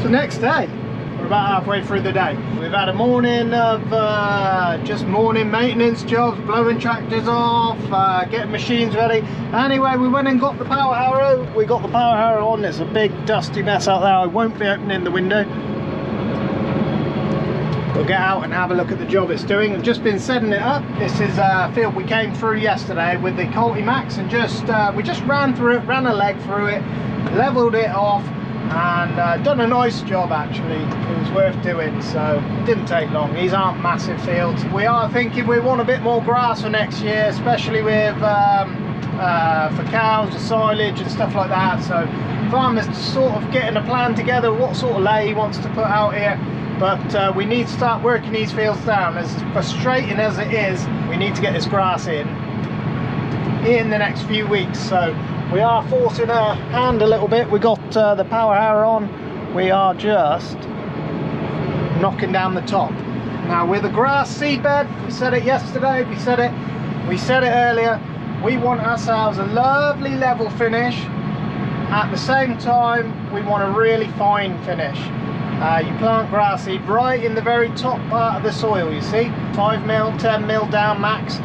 the next day. We're about halfway through the day. We've had a morning of just morning maintenance jobs, blowing tractors off, getting machines ready. Anyway, we went and got the power harrow. We got the power harrow on. It's a big dusty mess out there. I won't be opening the window. We'll get out and have a look at the job it's doing. I've just been setting it up. This is a field we came through yesterday with the Max, and we just ran through it, ran a leg through it, leveled it off, and done a nice job actually. It was worth doing, so it didn't take long. These aren't massive fields. We are thinking we want a bit more grass for next year, especially with for cows, the silage and stuff like that. So farmers sort of getting a plan together what sort of lay he wants to put out here. But we need to start working these fields down. As frustrating as it is, we need to get this grass in the next few weeks. So we are forcing our hand a little bit. We got the power harrow on. We are just knocking down the top. Now with the grass seedbed, we said it yesterday, we said it earlier, we want ourselves a lovely level finish. At the same time, we want a really fine finish. You plant grass seed right in the very top part of the soil, you see, 5mm, 10mm down max,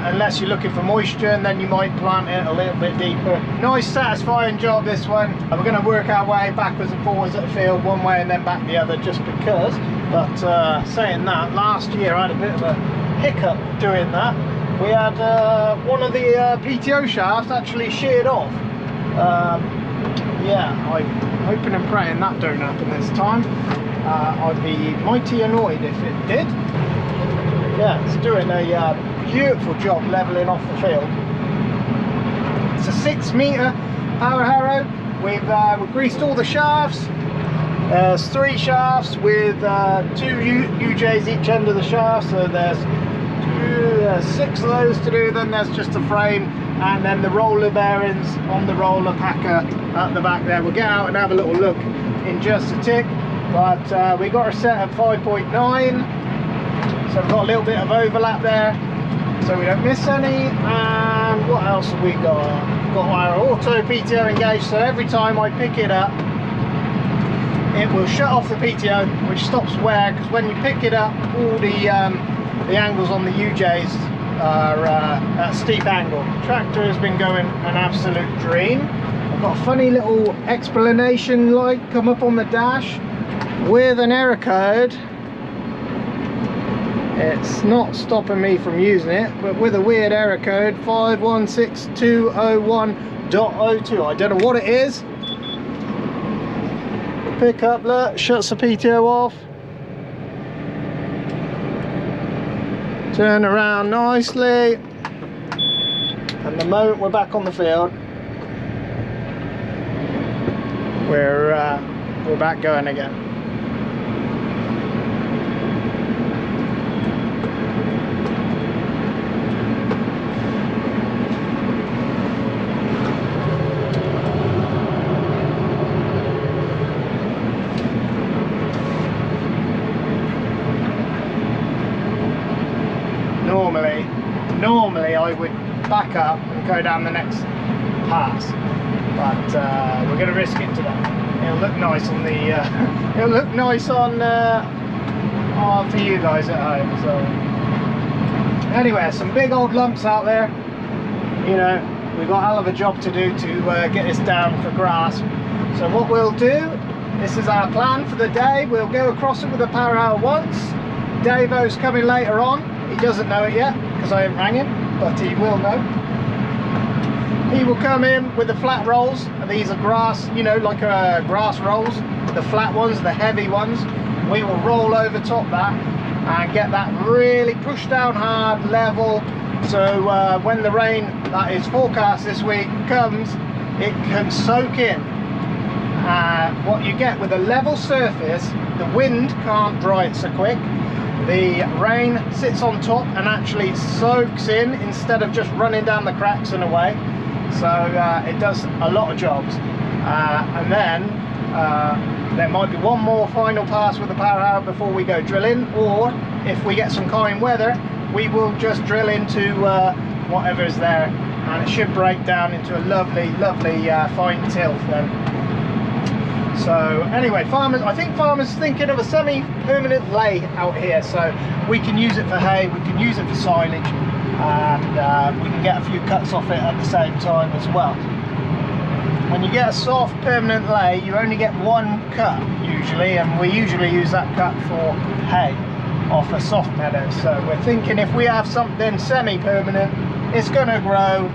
unless you're looking for moisture, and then you might plant it a little bit deeper. Nice satisfying job this one. We're going to work our way backwards and forwards at the field one way and then back the other just because. But saying that, last year I had a bit of a hiccup doing that. We had one of the PTO shafts actually sheared off. Yeah, I'm hoping and praying that don't happen this time. I'd be mighty annoyed if it did. Yeah, it's doing a beautiful job levelling off the field. It's a 6-metre power harrow. We've greased all the shafts. There's 3 shafts with 2 UJs each end of the shaft, so there's 6 of those to do. Then there's just a frame, and then the roller bearings on the roller packer at the back there. We'll get out and have a little look in just a tick, but we got her set at 5.9, so we've got a little bit of overlap there so we don't miss any. And what else have we got? We've got our auto PTO engaged, so every time I pick it up it will shut off the PTO, which stops wear, because when you pick it up all the angles on the UJs are at a steep angle. The tractor has been going an absolute dream. I've got a funny little explanation light come up on the dash with an error code. It's not stopping me from using it, but with a weird error code 516201.02. I don't know what it is. Pick up, look, shuts the PTO off. Turn around nicely, and the moment we're back on the field, we're back going again. Normally I would back up and go down the next pass, but we're going to risk it today. It'll look nice on the it'll look nice on for you guys at home. So anyway, some big old lumps out there. You know, we've got a hell of a job to do to get this down for grass. So what we'll do, this is our plan for the day. We'll go across it with the power harrow once. Davo's coming later on. He doesn't know it yet because I haven't rang him, but he will know. He will come in with the flat rolls. These are grass, you know, like grass rolls. The flat ones, the heavy ones. We will roll over top that and get that really pushed down hard, level. So when the rain that is forecast this week comes, it can soak in. What you get with a level surface, the wind can't dry it so quick. The rain sits on top and actually soaks in instead of just running down the cracks and away. So it does a lot of jobs. And then there might be one more final pass with the power harrow before we go drilling, or if we get some kind weather, we will just drill into whatever's there, and it should break down into a lovely fine tilth then. So anyway, farmers, I think farmers thinking of a semi-permanent lay out here, so we can use it for hay, we can use it for silage, and we can get a few cuts off it at the same time as well. When you get a soft permanent lay, you only get one cut usually, and we usually use that cut for hay off a soft meadow. So we're thinking if we have something semi-permanent, it's going to grow.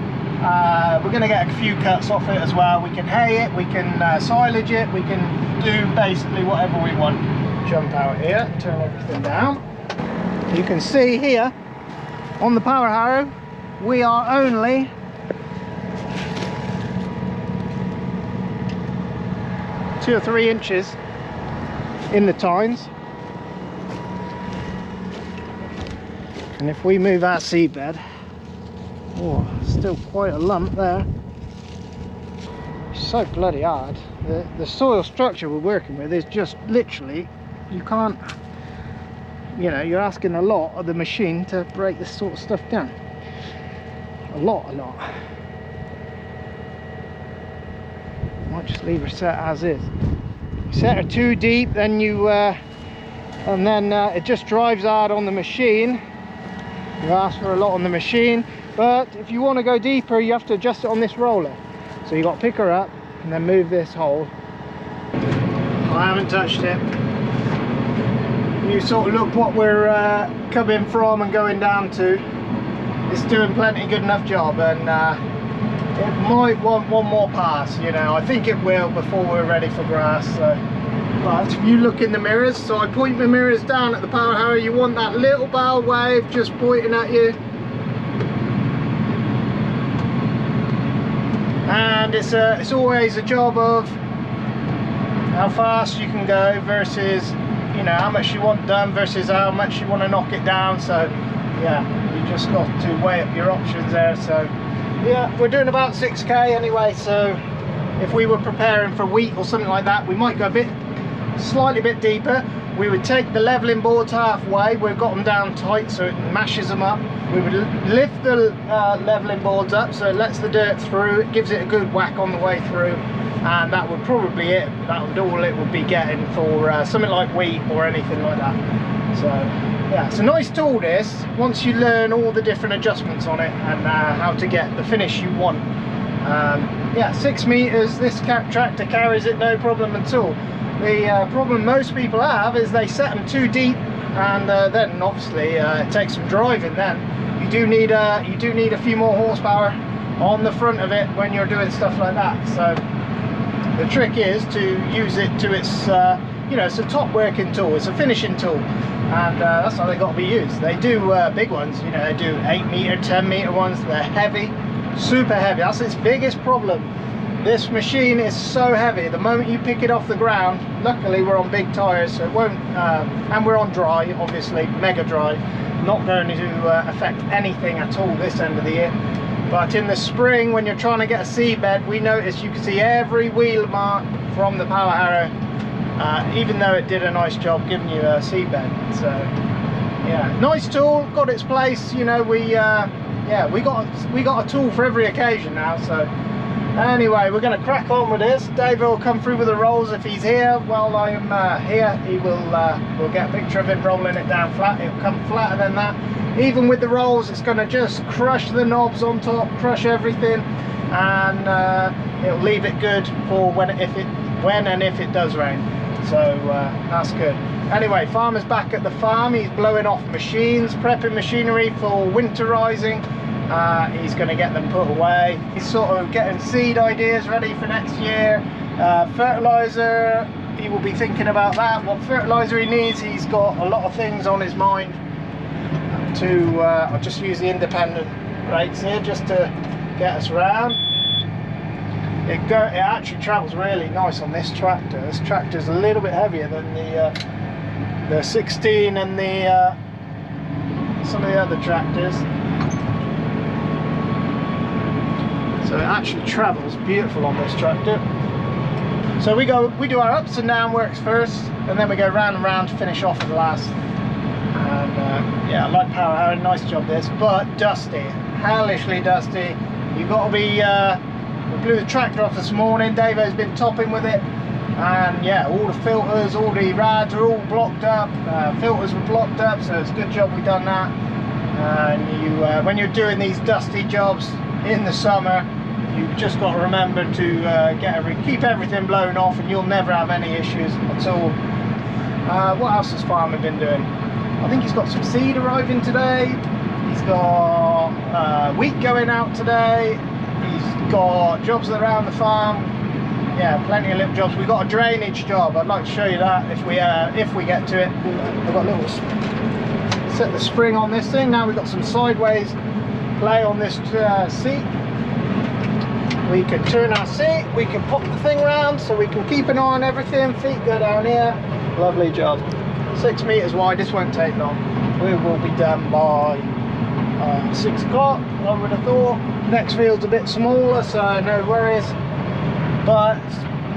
We're going to get a few cuts off it as well. We can hay it, we can silage it, we can do basically whatever we want. Jump out here, turn everything down. You can see here on the power harrow we are only 2 or 3 inches in the tines, and if we move our seedbed, oh, still quite a lump there. It's so bloody hard. The soil structure we're working with is just literally, you can't, you know, you're asking a lot of the machine to break this sort of stuff down. A lot. Might just leave her set as is. You set her too deep, then it just drives hard on the machine. You ask for a lot on the machine, but if you want to go deeper, you have to adjust it on this roller. So you got to pick her up and then move this hole. I haven't touched it. You sort of look what we're coming from and going down to. It's doing plenty good enough job, and it might want one more pass, you know. I think it will before we're ready for grass. So. But if you look in the mirrors, so I point my mirrors down at the power harrow, you want that little bow wave just pointing at you. And it's always a job of how fast you can go versus, you know, how much you want done versus how much you want to knock it down. So yeah, you just got to weigh up your options there. So yeah, we're doing about 6k anyway, so if we were preparing for wheat or something like that, we might go slightly bit deeper. We would take the leveling boards halfway, we've got them down tight so it mashes them up. We would lift the leveling boards up so it lets the dirt through, it gives it a good whack on the way through, and that would probably it. That would all it would be getting for something like wheat or anything like that. So yeah, it's a nice tool this, once you learn all the different adjustments on it and how to get the finish you want. Yeah, 6 meters, this tractor carries it no problem at all. The problem most people have is they set them too deep, and then obviously it takes some driving. Then you do need a few more horsepower on the front of it when you're doing stuff like that. So the trick is to use it to its you know, it's a top working tool, it's a finishing tool, and that's how they got to be used. They do big ones, you know, they do 8 meter, 10 meter ones. They're heavy, super heavy. That's its biggest problem. This machine is so heavy, the moment you pick it off the ground, luckily we're on big tyres so it won't, and we're on dry, obviously, mega dry, not going to affect anything at all this end of the year. But in the spring, when you're trying to get a seedbed, we notice you can see every wheel mark from the power harrow, even though it did a nice job giving you a seedbed. So yeah, nice tool, got its place, you know. Yeah, we got a tool for every occasion now. So anyway, we're going to crack on with this. Dave will come through with the rolls if he's here. While I am here, he will we'll get a picture of him rolling it down flat. It'll come flatter than that. Even with the rolls, it's going to just crush the knobs on top, crush everything, and it'll leave it good for when and if it does rain. So that's good. Anyway, farmer's back at the farm. He's blowing off machines, prepping machinery for winterizing. He's going to get them put away. He's sort of getting seed ideas ready for next year. Fertilizer, he will be thinking about that, what fertilizer he needs. He's got a lot of things on his mind. I'll just use the independent brakes here just to get us around. It actually travels really nice on this tractor. This tractor's a little bit heavier than the 16 and some of the other tractors. So it actually travels beautiful on this tractor. So we do our ups and down works first, and then we go round and round to finish off at the last. And yeah, I like power harrow, nice job this, but dusty, hellishly dusty. You've got to be, we blew the tractor off this morning, Davo's been topping with it, and yeah, all the filters, all the rads are all blocked up, filters were blocked up, so it's a good job we done that. And you when you're doing these dusty jobs in the summer, you've just got to remember to keep everything blown off, and you'll never have any issues at all. What else has Farmer been doing? I think he's got some seed arriving today. He's got wheat going out today. He's got jobs around the farm. Yeah, plenty of little jobs. We've got a drainage job. I'd like to show you that if we get to it. I've got a little set the spring on this thing. Now we've got some sideways play on this seat. We can turn our seat. We can pop the thing around so we can keep an eye on everything. Feet go down here. Lovely job. 6 meters wide. This won't take long. We will be done by 6 o'clock, I would have thought. Next field's a bit smaller, so no worries. But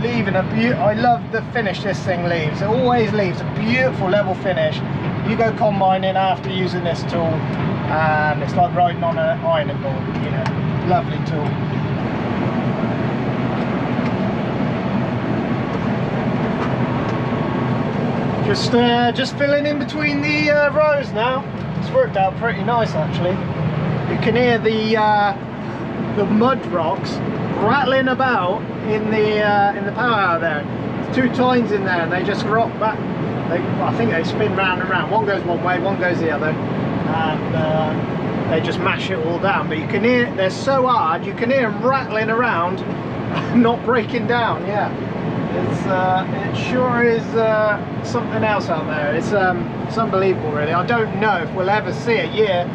leaving I love the finish this thing leaves. It always leaves a beautiful level finish. You go combining after using this tool, and it's like riding on an ironing board. You know, lovely tool. Just filling in between the rows now. It's worked out pretty nice actually. You can hear the mud rocks rattling about in the power out there. There's 2 tines in there, and they just rock back. I think they spin round and round. One goes one way, one goes the other, and they just mash it all down. But you can hear they're so hard, you can hear them rattling around, not breaking down. Yeah. It sure is something else out there. It's unbelievable really. I don't know if we'll ever see a year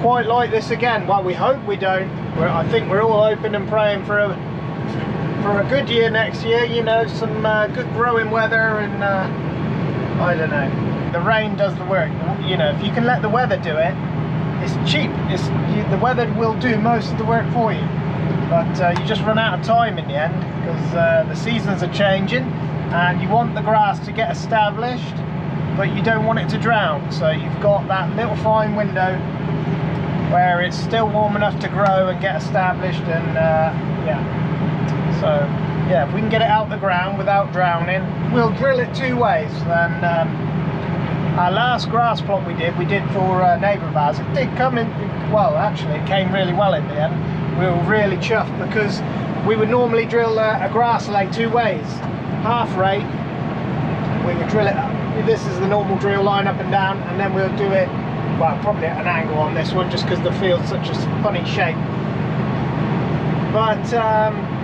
quite like this again. Well, we hope we don't. I think we're all hoping and praying for a good year next year, you know, some good growing weather, and I don't know, the rain does the work. You know, if you can let the weather do it, it's cheap. The weather will do most of the work for you. But you just run out of time in the end, because the seasons are changing and you want the grass to get established, but you don't want it to drown. So you've got that little fine window where it's still warm enough to grow and get established, and yeah. So yeah, if we can get it out the ground without drowning, we'll drill it 2 ways. And our last grass plot we did for a neighbour of ours, it did come in, well actually it came really well in the end. We were really chuffed, because we would normally drill a grass lay 2 ways. Half rate, we would drill it up. This is the normal drill line up and down, and then we'll do it, well, probably at an angle on this one, just because the field's such a funny shape. But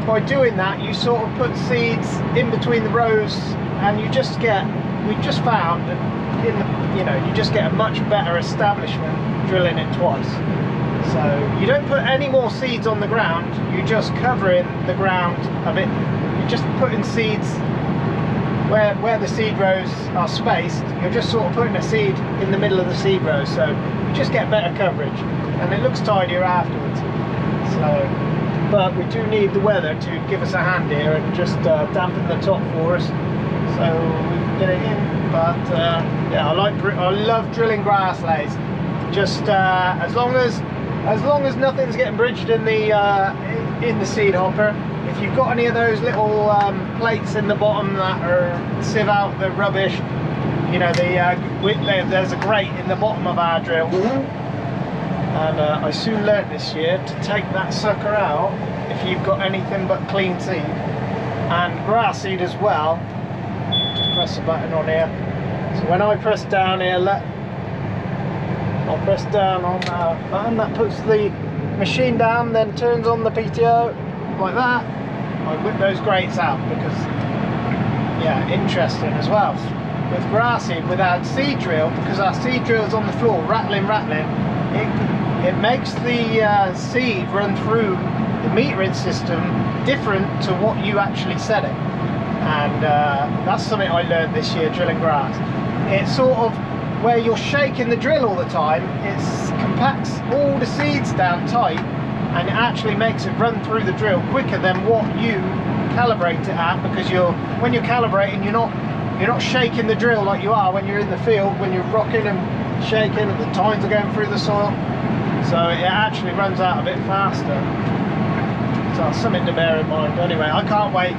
by doing that, you sort of put seeds in between the rows, and we just found that you just get a much better establishment drilling it twice. So you don't put any more seeds on the ground, you're just covering the ground a bit. You're just putting seeds where the seed rows are spaced. You're just sort of putting a seed in the middle of the seed row, so you just get better coverage, and it looks tidier afterwards. So, but we do need the weather to give us a hand here and just dampen the top for us, so we can get it in. But yeah, I love drilling grass lays. Just as long as nothing's getting bridged in the seed hopper. If you've got any of those little plates in the bottom that are sieve out the rubbish, you know, there's a grate in the bottom of our drill, and I soon learnt this year to take that sucker out if you've got anything but clean seed, and grass seed as well. Just press the button on here. So when I press down here, I'll press down on that button, that puts the machine down, then turns on the PTO like that. I whip those grates out, because yeah, interesting as well with grass seed without seed drill, because our seed drill's on the floor rattling, it makes the seed run through the metering system different to what you actually set it. And that's something I learned this year drilling grass. It's sort of where you're shaking the drill all the time, it compacts all the seeds down tight, and it actually makes it run through the drill quicker than what you calibrate it at, because when you're calibrating, you're not shaking the drill like you are when you're in the field, when you're rocking and shaking and the tines are going through the soil. So it actually runs out a bit faster. So that's something to bear in mind. Anyway, I can't wait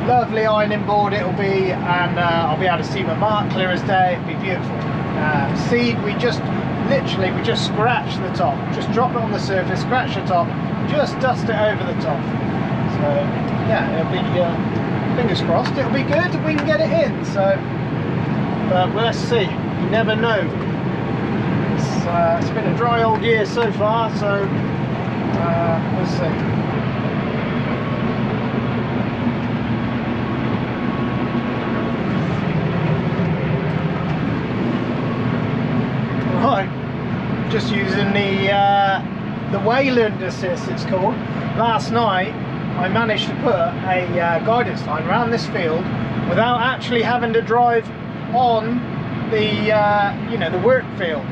Lovely ironing board it'll be, and I'll be able to see my mark clear as day. It'll be beautiful. Seed, we just scratch the top, just drop it on the surface, scratch the top, just dust it over the top. So yeah, it'll be fingers crossed it'll be good, we can get it in. So but let's see, you never know. It's been a dry old year so far, so we'll see. Right, just using the Wayland assist it's called. Last night I managed to put a guidance line around this field without actually having to drive on the the work field.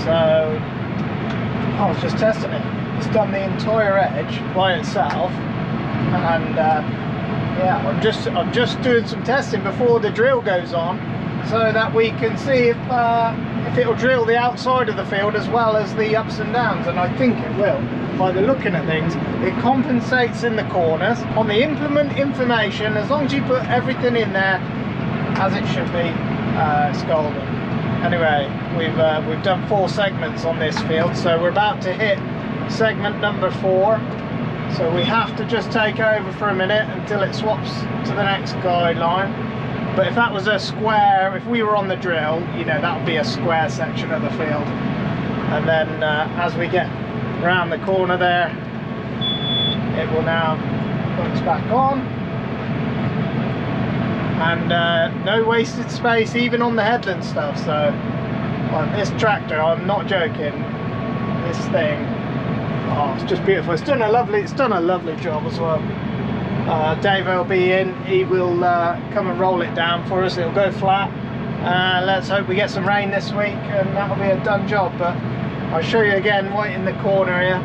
So I was just testing it. It's done the entire edge by itself, and yeah, I'm just doing some testing before the drill goes on, so that we can see if it'll drill the outside of the field as well as the ups and downs, and I think it will. By the looking at things, it compensates in the corners. On the implement information, as long as you put everything in there as it should be, it's golden. Anyway, we've done 4 segments on this field, so we're about to hit segment number 4. So we have to just take over for a minute until it swaps to the next guideline. But if that was a square, if we were on the drill, that would be a square section of the field. And then as we get around the corner there, it will now bounce back on. And no wasted space even on the headland stuff. So on this tractor, I'm not joking, this thing, oh, it's just beautiful. It's done a lovely job as well. Dave will be in, he will come and roll it down for us. It'll go flat. Let's hope we get some rain this week and that'll be a done job. But I'll show you again right in the corner here.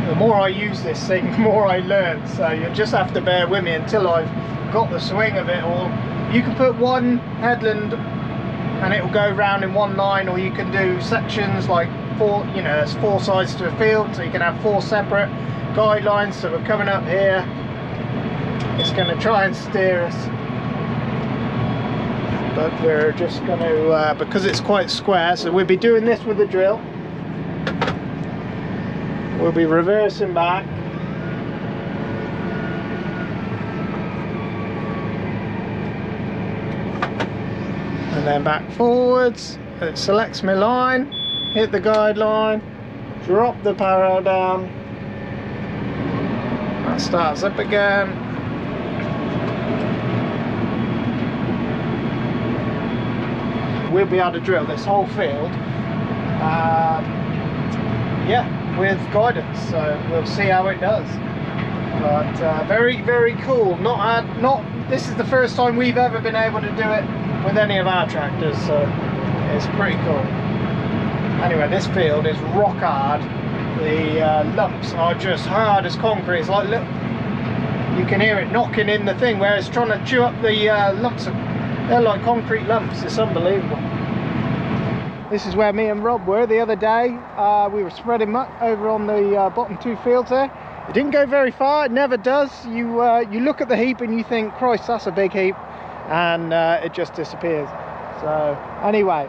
The more I use this thing, the more I learn, so you just have to bear with me until I've got the swing of it all. You can put one headland and it will go round in one line, or you can do sections like 4, there's 4 sides to a field, so you can have 4 separate guidelines. So we're coming up here, it's going to try and steer us, but we're just going to because it's quite square, so we'll be doing this with the drill. We'll be reversing back, and then back forwards. It selects my line, hit the guideline, drop the parallel down, that starts up again, we'll be able to drill this whole field yeah, with guidance, so we'll see how it does. But very, very cool. This is the first time we've ever been able to do it with any of our tractors, so it's pretty cool. Anyway, this field is rock hard. The lumps are just hard as concrete. It's like, look, you can hear it knocking in the thing where it's trying to chew up the lumps. They're like concrete lumps. It's unbelievable. This is where me and Rob were the other day. We were spreading muck over on the bottom 2 fields there. It didn't go very far, it never does. You look at the heap and you think, Christ, that's a big heap, and it just disappears. So anyway,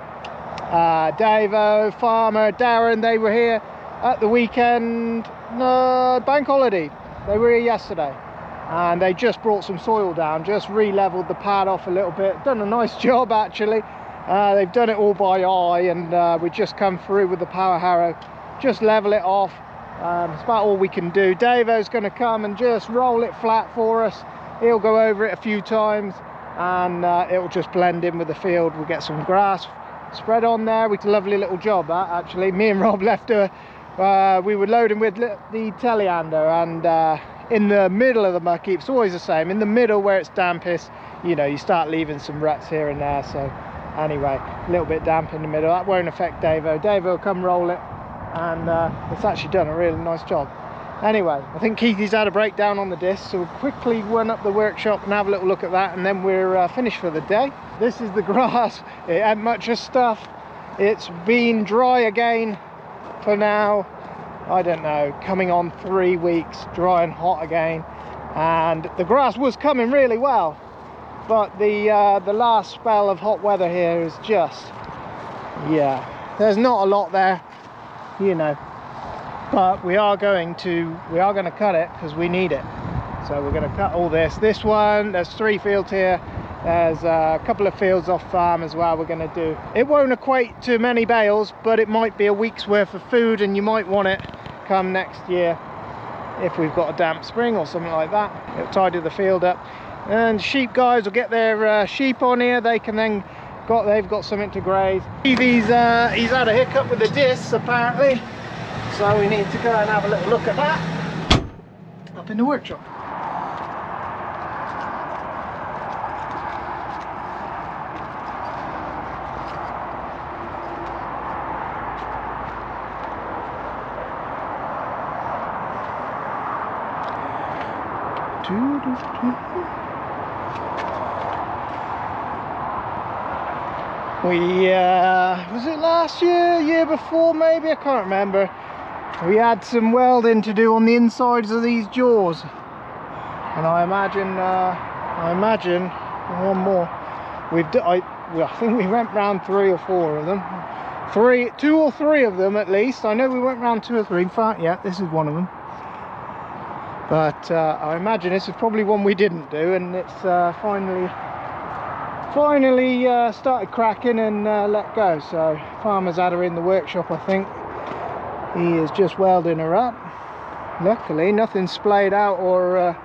Davo, Farmer, Darren, they were here at the weekend, bank holiday. They were here yesterday, and they just brought some soil down, just re-leveled the pad off a little bit, done a nice job actually. They've done it all by eye, and we just come through with the power harrow, just level it off. It's about all we can do. Davo's going to come and just roll it flat for us. He'll go over it a few times, and it'll just blend in with the field. We'll get some grass spread on there. It's a lovely little job that, actually. Me and Rob left we were loading with the teleander, and in the middle of the muck heap, it's always the same, in the middle where it's dampest, you start leaving some ruts here and there. So anyway, a little bit damp in the middle. That won't affect Davo. Davo will come roll it, and it's actually done a really nice job. Anyway, I think Keithy's had a breakdown on the disc, so we'll quickly run up the workshop and have a little look at that, and then we're finished for the day. This is the grass. It ain't much of stuff. It's been dry again for now, I don't know, coming on 3 weeks, dry and hot again. and the grass was coming really well, but the last spell of hot weather here is just, yeah, there's not a lot there, you know, but we are going to cut it because we need it. So we're going to cut all this one. There's 3 fields here. There's a couple of fields off farm as well we're going to do. It won't equate to many bales, but it might be a week's worth of food, and you might want it come next year if we've got a damp spring or something like that. It'll tidy the field up, and sheep guys will get their sheep on here. They can then they've got something to graze. He's had a hiccup with the discs apparently, so we need to go and have a little look at that up in the workshop. Was it last year before maybe, I can't remember, we had some welding to do on the insides of these jaws, and I imagine one more I think we went round 3 or 4 of them, 2 or 3 of them at least. I know we went round 2 or 3. In fact, yeah, this is one of them. But I imagine this is probably one we didn't do, and it's finally started cracking and let go. So farmer's had her in the workshop, I think. He is just welding her up. Luckily nothing splayed out or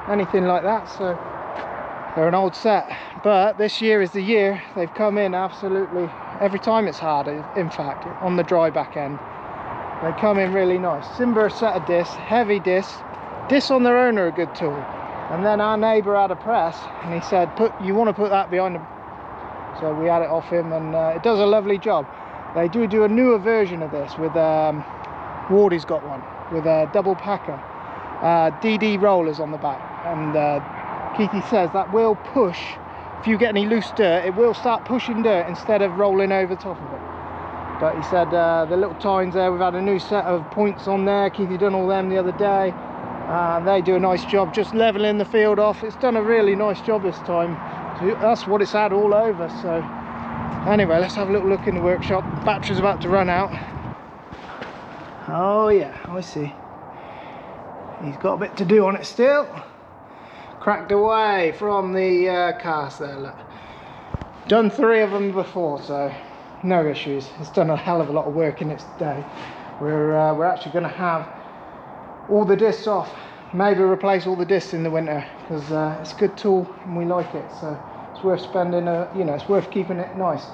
anything like that, so they're an old set. But this year is the year they've come in absolutely every time. It's hard, in fact, on the dry back end they come in really nice. Simber set of discs, heavy discs. Discs on their own are a good tool, and then our neighbour had a press and he said, you want to put that behind them. So we had it off him, and it does a lovely job. They do a newer version of this with Wardy's got one with a double packer DD rollers on the back, and Keithy says that will push, if you get any loose dirt, it will start pushing dirt instead of rolling over top of it. But he said the little tines there, we've had a new set of points on there. Keithy done all them the other day. They do a nice job just leveling the field off. It's done a really nice job this time. That's what it's had all over. So anyway, let's have a little look in the workshop. Battery's about to run out. Oh yeah, I see. He's got a bit to do on it still. Cracked away from the cast there, look. Done 3 of them before, so no issues. It's done a hell of a lot of work in its day. We're actually going to have all the discs off, maybe replace all the discs in the winter, because it's a good tool and we like it, so it's worth spending you know, it's worth keeping it nice.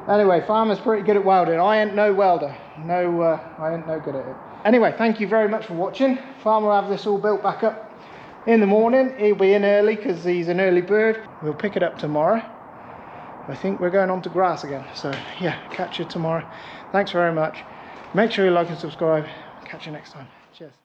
Anyway, farmer's pretty good at welding. I ain't no welder, I ain't no good at it. Anyway, thank you very much for watching. Farmer will have this all built back up in the morning. He'll be in early because he's an early bird. We'll pick it up tomorrow. I think we're going on to grass again, so yeah, catch you tomorrow. Thanks very much. Make sure you like and subscribe. Catch you next time. Cheers.